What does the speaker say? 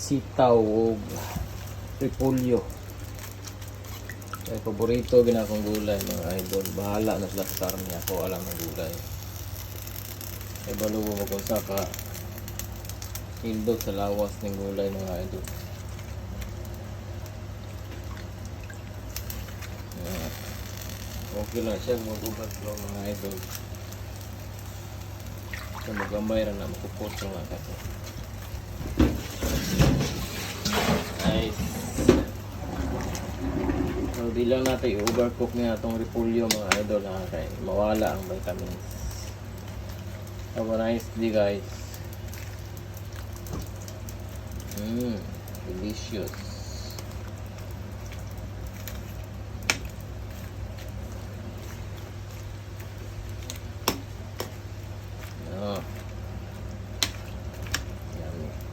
sitaw o repolyo. Kaya paborito ginakong gulay mga idol. Bahala na sila sa karne, ako alam ng gulay. Kaya balubo mo kung saka hindot sa lawas ng gulay mga idol. Okay lang siya mag-ugat lang mga idol. So magamay rin na makupot lang kasi. Nice. So di lang natin i-overcook nga itong repolyo mga idol ha, kaya mawala ang vitamins. Have a nice day guys. Delicious.